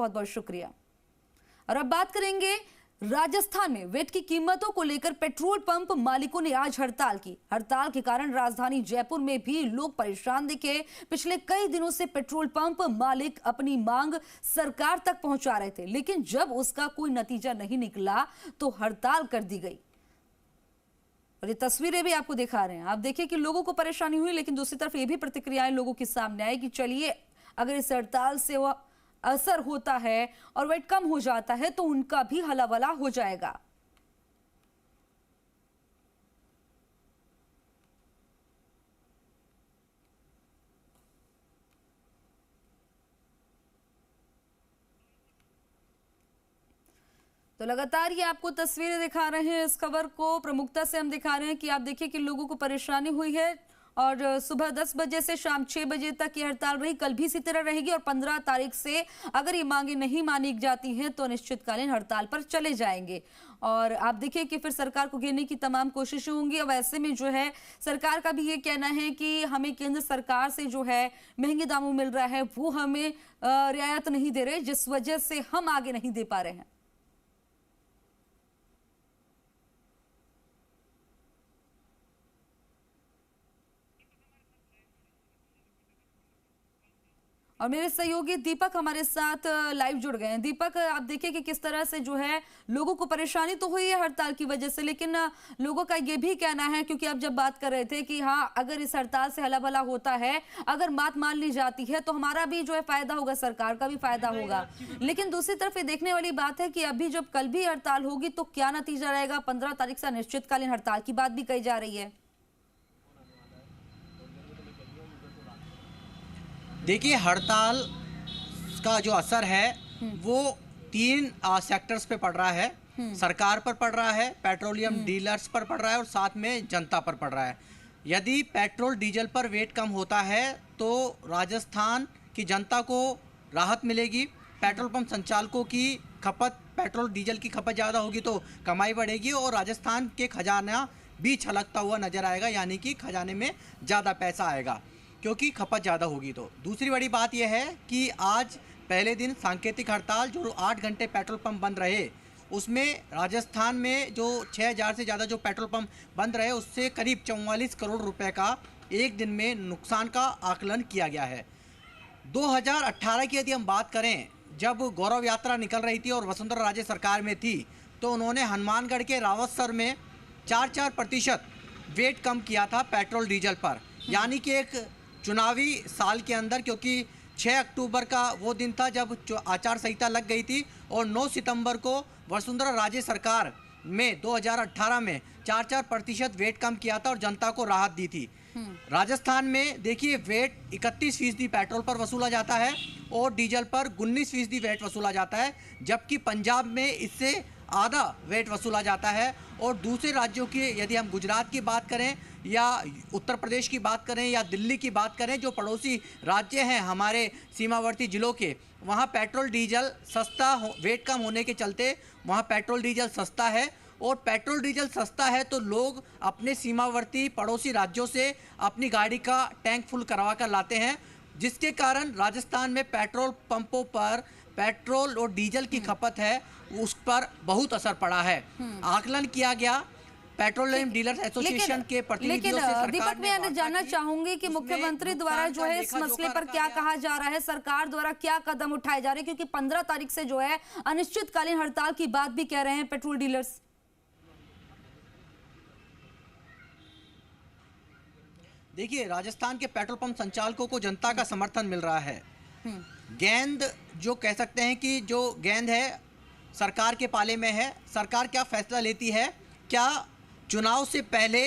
बहुत बहुत शुक्रिया। और अब बात करेंगे राजस्थान में वेट की कीमतों को लेकर पेट्रोल पंप मालिकों ने आज हड़ताल की। हड़ताल के कारण राजधानी जयपुर में भी लोग परेशान दिखे। पिछले कई दिनों से पेट्रोल पंप मालिक अपनी मांग सरकार तक पहुंचा रहे थे, लेकिन जब उसका कोई नतीजा नहीं निकला तो हड़ताल कर दी गई। और ये तस्वीरें भी आपको दिखा रहे हैं। आप देखिए कि लोगों को परेशानी हुई, लेकिन दूसरी तरफ ये भी प्रतिक्रियाएं लोगों के सामने आई कि चलिए अगर इस हड़ताल से वो असर होता है और वेट कम हो जाता है तो उनका भी हलावला हो जाएगा। तो लगातार ये आपको तस्वीरें दिखा रहे हैं। इस खबर को प्रमुखता से हम दिखा रहे हैं कि आप देखिए कि लोगों को परेशानी हुई है और सुबह 10 बजे से शाम 6 बजे तक ये हड़ताल रही। कल भी इसी तरह रहेगी और 15 तारीख से अगर ये मांगे नहीं मानी जाती हैं तो अनिश्चितकालीन हड़ताल पर चले जाएंगे। और आप देखिए कि फिर सरकार को घेरने की तमाम कोशिशें होंगी। अब ऐसे में जो है सरकार का भी ये कहना है कि हमें केंद्र सरकार से जो है महंगे दामों मिल रहा है, वो हमें रियायत नहीं दे रहे, जिस वजह से हम आगे नहीं दे पा रहे हैं। और मेरे सहयोगी दीपक हमारे साथ लाइव जुड़ गए हैं। दीपक, आप देखिए कि किस तरह से जो है लोगों को परेशानी तो हुई है हड़ताल की वजह से, लेकिन लोगों का ये भी कहना है, क्योंकि आप जब बात कर रहे थे कि हाँ अगर इस हड़ताल से हला भला होता है, अगर बात मान ली जाती है तो हमारा भी जो है फायदा होगा, सरकार का भी फायदा होगा। लेकिन दूसरी तरफ ये देखने वाली बात है कि अभी जब कल भी हड़ताल होगी तो क्या नतीजा रहेगा। 15 तारीख से अनिश्चितकालीन हड़ताल की बात भी कही जा रही है। देखिए, हड़ताल का जो असर है वो 3 सेक्टर्स पे पड़ रहा है। सरकार पर पड़ रहा है, पेट्रोलियम डीलर्स पर पड़ रहा है और साथ में जनता पर पड़ रहा है। यदि पेट्रोल डीजल पर वेट कम होता है तो राजस्थान की जनता को राहत मिलेगी। पेट्रोल पंप संचालकों की खपत, पेट्रोल डीजल की खपत ज़्यादा होगी तो कमाई बढ़ेगी और राजस्थान के खजाना भी छलकता हुआ नजर आएगा, यानी कि खजाने में ज़्यादा पैसा आएगा क्योंकि खपत ज़्यादा होगी। तो दूसरी बड़ी बात यह है कि आज पहले दिन सांकेतिक हड़ताल जो 8 घंटे पेट्रोल पंप बंद रहे, उसमें राजस्थान में जो 6000 से ज़्यादा जो पेट्रोल पंप बंद रहे, उससे करीब 44 करोड़ रुपए का एक दिन में नुकसान का आकलन किया गया है। 2018 की यदि हम बात करें, जब गौरव यात्रा निकल रही थी और वसुंधरा राजे सरकार में थी, तो उन्होंने हनुमानगढ़ के रावतसर में 4% वेट कम किया था पेट्रोल डीजल पर, यानी कि एक चुनावी साल के अंदर, क्योंकि 6 अक्टूबर का वो दिन था जब आचार संहिता लग गई थी और 9 सितंबर को वसुंधरा राजे सरकार में 2018 में 4% वेट कम किया था और जनता को राहत दी थी। राजस्थान में देखिए वेट 31% पेट्रोल पर वसूला जाता है और डीजल पर 19% वेट वसूला जाता है, जबकि पंजाब में इससे आधा वेट वसूला जाता है। और दूसरे राज्यों की यदि हम गुजरात की बात करें या उत्तर प्रदेश की बात करें या दिल्ली की बात करें, जो पड़ोसी राज्य हैं हमारे सीमावर्ती ज़िलों के, वहाँ पेट्रोल डीजल सस्ता वेट कम होने के चलते वहाँ पेट्रोल डीजल सस्ता है। और पेट्रोल डीजल सस्ता है तो लोग अपने सीमावर्ती पड़ोसी राज्यों से अपनी गाड़ी का टैंक फुल करवा कर लाते हैं, जिसके कारण राजस्थान में पेट्रोल पंपों पर पेट्रोल और डीजल की खपत है उस पर बहुत असर पड़ा है। आकलन किया गया पेट्रोलियम डीलर्स एसोसिएशन के प्रतिनिधियों से। सरकार दीपक, मैं जानना चाहूंगी कि मुख्यमंत्री द्वारा जो है इस मसले पर क्या कहा जा रहा है, सरकार द्वारा क्या कदम उठाए जा रहे हैं, क्योंकि 15 तारीख से जो है अनिश्चितकालीन हड़ताल की बात भी कह रहे हैं पेट्रोल डीलर्स। देखिए, राजस्थान के पेट्रोल पंप संचालकों को जनता का समर्थन मिल रहा है। गेंद जो कह सकते हैं कि जो गेंद है सरकार के पाले में है। सरकार क्या फैसला लेती है, क्या चुनाव से पहले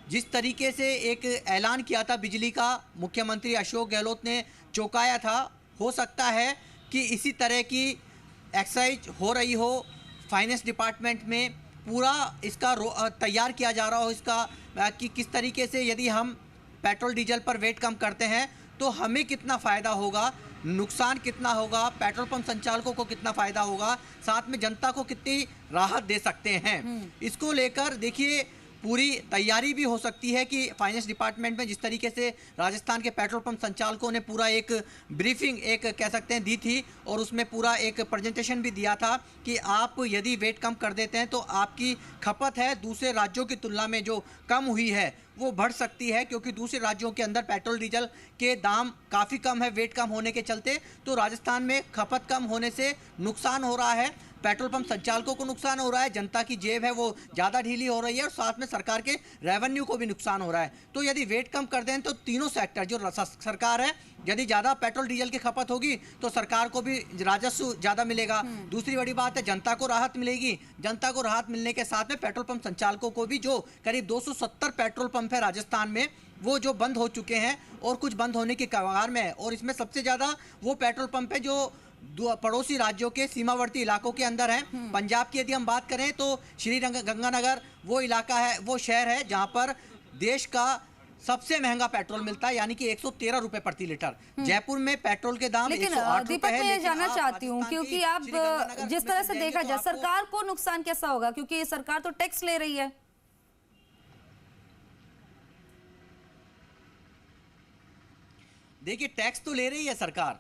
जिस तरीके से एक ऐलान किया था बिजली का, मुख्यमंत्री अशोक गहलोत ने चौंकाया था, हो सकता है कि इसी तरह की एक्सरसाइज हो रही हो। फाइनेंस डिपार्टमेंट में पूरा इसका तैयार किया जा रहा हो इसका कि किस तरीके से यदि हम पेट्रोल डीजल पर वेट कम करते हैं तो हमें कितना फ़ायदा होगा, नुकसान कितना होगा, पेट्रोल पंप संचालकों को कितना फ़ायदा होगा, साथ में जनता को कितनी राहत दे सकते हैं। इसको लेकर देखिए पूरी तैयारी भी हो सकती है कि फाइनेंस डिपार्टमेंट में जिस तरीके से राजस्थान के पेट्रोल पंप संचालकों ने पूरा एक ब्रीफिंग एक कह सकते हैं दी थी और उसमें पूरा एक प्रेजेंटेशन भी दिया था कि आप यदि वेट कम कर देते हैं तो आपकी खपत है दूसरे राज्यों की तुलना में जो कम हुई है वो बढ़ सकती है, क्योंकि दूसरे राज्यों के अंदर पेट्रोल डीजल के दाम काफ़ी कम है वेट कम होने के चलते। तो राजस्थान में खपत कम होने से नुकसान हो रहा है, पेट्रोल पंप संचालकों को नुकसान हो रहा है, जनता की जेब है वो ज़्यादा ढीली हो रही है और साथ में सरकार के रेवेन्यू को भी नुकसान हो रहा है। तो यदि वेट कम कर दें तो तीनों सेक्टर जो सरकार है, यदि ज़्यादा पेट्रोल डीजल की खपत होगी तो सरकार को भी राजस्व ज़्यादा मिलेगा। दूसरी बड़ी बात है जनता को राहत मिलेगी। जनता को राहत मिलने के साथ में पेट्रोल पंप संचालकों को भी, जो करीब 270 पेट्रोल पंप है राजस्थान में, वो जो बंद हो चुके हैं और कुछ बंद होने की कगार में है। और इसमें सबसे ज़्यादा वो पेट्रोल पंप है जो पड़ोसी राज्यों के सीमावर्ती इलाकों के अंदर हैं। पंजाब की यदि हम बात करें तो श्री गंगानगर वो इलाका है, वो शहर है जहां पर देश का सबसे महंगा पेट्रोल मिलता है, यानी कि 113 रुपए प्रति लीटर। जयपुर में पेट्रोल के दाम लेकिन 108 दीपक रुपए है। मैं जानना चाहती हूँ, क्योंकि आप जिस तरह से देखा जाए सरकार को नुकसान कैसा होगा, क्योंकि ये सरकार तो टैक्स ले रही है। देखिए टैक्स तो ले रही है सरकार,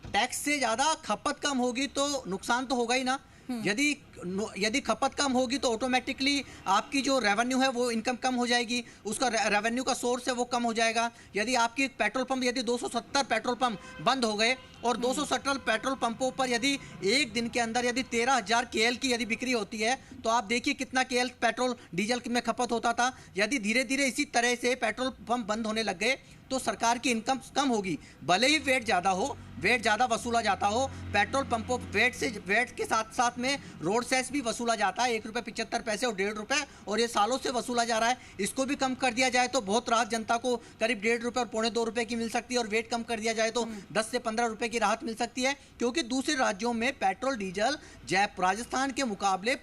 टैक्स से ज्यादा खपत कम होगी तो नुकसान तो होगा ही ना। यदि खपत कम होगी तो ऑटोमेटिकली आपकी जो रेवेन्यू है वो इनकम कम हो जाएगी, उसका रेवेन्यू का सोर्स है वो कम हो जाएगा। यदि आपकी पेट्रोल पंप, यदि 270 पेट्रोल पंप बंद हो गए और 270 पेट्रोल पंपों पर यदि एक दिन के अंदर यदि 13,000 केएल की यदि बिक्री होती है तो आप देखिए कितना केएल पेट्रोल डीजल में खपत होता था। यदि धीरे धीरे इसी तरह से पेट्रोल पंप बंद होने लग गए तो सरकार की इनकम कम होगी। भले ही वेट ज़्यादा हो, वेट ज़्यादा वसूला जाता हो, पेट्रोल पंपों वेट के साथ साथ में रोड सेस भी वसूला जाता है, 1.75 रुपये और 1.5 रुपये, और ये सालों से वसूला जा रहा है। इसको भी कम कर दिया जाए तो बहुत राहत जनता को करीब 1.5 रुपये और 1.25 रुपये की मिल सकती है, और वेट कम कर दिया जाए तो 10 से 15 रुपये की राहत मिल सकती है। क्योंकि दूसरे राज्यों में पेट्रोल डीजल राजस्थान के मुकाबले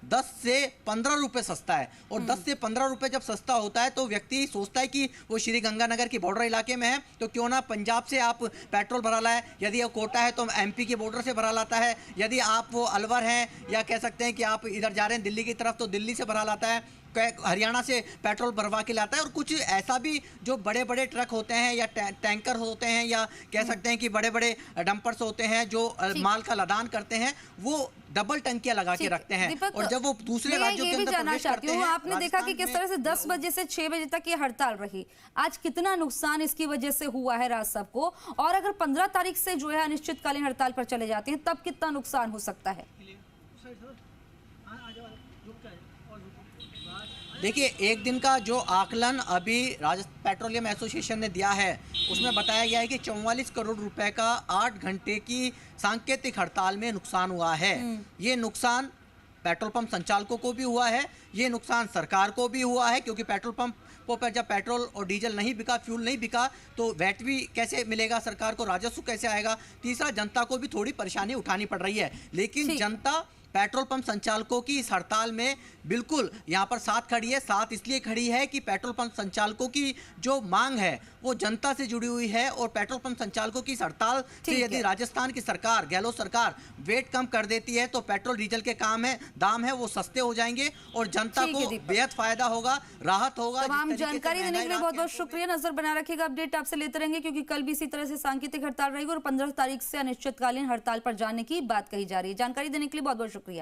10 से 15 रुपये सस्ता है, और 10 से 15 रुपये जब सस्ता होता है तो व्यक्ति सोचता है कि वो श्री गंगानगर की बॉर्डर इलाके में है तो क्यों ना पंजाब से आप पेट्रोल भरा लाए, यदि वो कोटा है तो एमपी के बॉर्डर से भरा लाता है, यदि आप वो अलवर हैं या कह सकते हैं कि आप इधर जा रहे हैं दिल्ली की तरफ तो दिल्ली से भरा लाता है, हरियाणा से पेट्रोल भरवा के लाता है। और कुछ ऐसा भी जो बड़े बड़े ट्रक होते हैं या टैंकर होते हैं या कह सकते हैं कि बड़े बड़े डंपर्स होते हैं जो माल का लदान करते हैं, वो डबल टंकियां लगा के रखते हैं, और जब वो दूसरे राज्यों के अंदर प्रवेश करते हैं। आपने देखा कि किस तरह से 10 बजे से 6 बजे तक ये हड़ताल रही, आज कितना नुकसान इसकी वजह से हुआ है राज साहब को, और अगर 15 तारीख से जो है अनिश्चितकालीन हड़ताल पर चले जाते हैं तब कितना नुकसान हो सकता है। देखिए एक दिन का जो आकलन अभी पेट्रोलियम एसोसिएशन ने दिया है उसमें बताया गया है कि 44 करोड़ रुपए का 8 घंटे की सांकेतिक हड़ताल में नुकसान हुआ है। ये नुकसान पेट्रोल पंप संचालकों को भी हुआ है, ये नुकसान सरकार को भी हुआ है, क्योंकि पेट्रोल पंपों पर जब पेट्रोल और डीजल नहीं बिका, फ्यूल नहीं बिका तो वैट भी कैसे मिलेगा सरकार को, राजस्व कैसे आएगा। तीसरा, जनता को भी थोड़ी परेशानी उठानी पड़ रही है, लेकिन जनता पेट्रोल पंप संचालकों की इस हड़ताल में बिल्कुल यहाँ पर साथ खड़ी है। साथ इसलिए खड़ी है कि पेट्रोल पंप संचालकों की जो मांग है वो जनता से जुड़ी हुई है, और पेट्रोल पंप संचालकों की इस हड़ताल से यदि राजस्थान की सरकार, गहलोत सरकार वेट कम कर देती है तो पेट्रोल डीजल के दाम है वो सस्ते हो जाएंगे और जनता को बेहद फायदा होगा, राहत होगा। तमाम जानकारी देने के लिए बहुत बहुत शुक्रिया। नजर बना रखिएगा, अपडेट आपसे लेते रहेंगे, क्योंकि कल भी इसी तरह से सांकेतिक हड़ताल रहेगी और 15 तारीख से अनिश्चितकालीन हड़ताल पर जाने की बात कही जा रही है। जानकारी देने के लिए बहुत बहुत शुक्रिया।